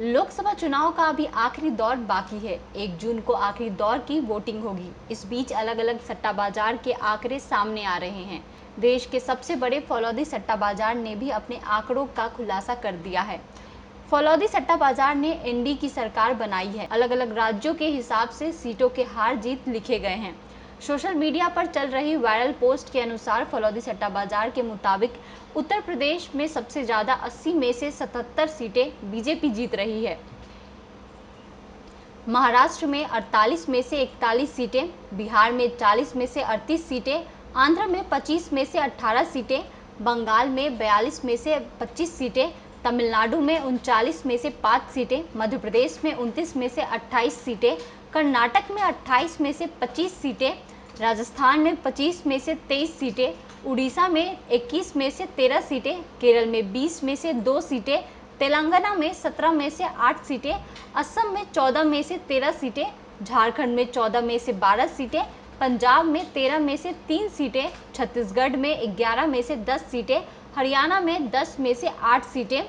लोकसभा चुनाव का अभी आखिरी दौर बाकी है। 1 जून को आखिरी दौर की वोटिंग होगी। इस बीच अलग अलग सट्टा बाजार के आंकड़े सामने आ रहे हैं। देश के सबसे बड़े फौलादी सट्टा बाजार ने भी अपने आंकड़ों का खुलासा कर दिया है। फौलादी सट्टा बाजार ने एनडीए की सरकार बनाई है। अलग अलग राज्यों के हिसाब से सीटों के हार जीत लिखे गए हैं। सोशल मीडिया पर चल रही वायरल पोस्ट के अनुसार फौलादी सट्टा बाजार के मुताबिक उत्तर प्रदेश में सबसे ज्यादा 80 में से 77 सीटें बीजेपी जीत रही है। महाराष्ट्र में 48 में से 41 सीटें, बिहार में 40 में से 38 सीटें, आंध्र में 25 में से 18 सीटें, बंगाल में 42 में से 25 सीटें, तमिलनाडु में 39 में से 5 सीटें, मध्य प्रदेश में 29 में से 28 सीटें, कर्नाटक में 28 में से 25 सीटें, राजस्थान में 25 में से 23 सीटें, उड़ीसा में 21 में से 13 सीटें, केरल में 20 में से 2 सीटें, तेलंगाना में 17 में से 8 सीटें, असम में 14 में से 13 सीटें, झारखंड में 14 में से 12 सीटें, पंजाब में 13 में से 3 सीटें, छत्तीसगढ़ में 11 में से 10 सीटें, हरियाणा में 10 में से 8 सीटें,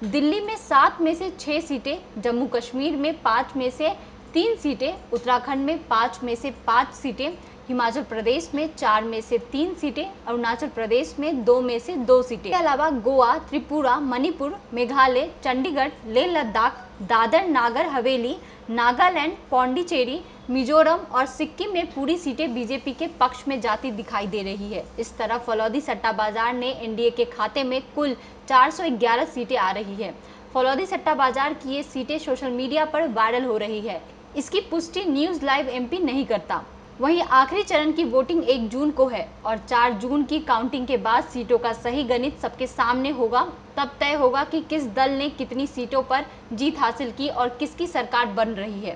दिल्ली में 7 में से 6 सीटें, जम्मू कश्मीर में 5 में से 3 सीटें, उत्तराखंड में 5 में से 5 सीटें, हिमाचल प्रदेश में 4 में से 3 सीटें, अरुणाचल प्रदेश में 2 में से 2 सीटें। इसके अलावा गोवा, त्रिपुरा, मणिपुर, मेघालय, चंडीगढ़, लेह लद्दाख, दादर नागर हवेली, नागालैंड, पौंडीचेरी, मिजोरम और सिक्किम में पूरी सीटें बीजेपी के पक्ष में जाती दिखाई दे रही है। इस तरह फौलादी सट्टा बाजार ने एनडीए के खाते में कुल 411 सीटें आ रही है। फौलादी सट्टा बाजार की ये सीटें सोशल मीडिया पर वायरल हो रही है। इसकी पुष्टि न्यूज लाइव एमपी नहीं करता। वहीं आखिरी चरण की वोटिंग 1 जून को है और 4 जून की काउंटिंग के बाद सीटों का सही गणित सबके सामने होगा। तब तय होगा कि किस दल ने कितनी सीटों पर जीत हासिल की और किसकी सरकार बन रही है।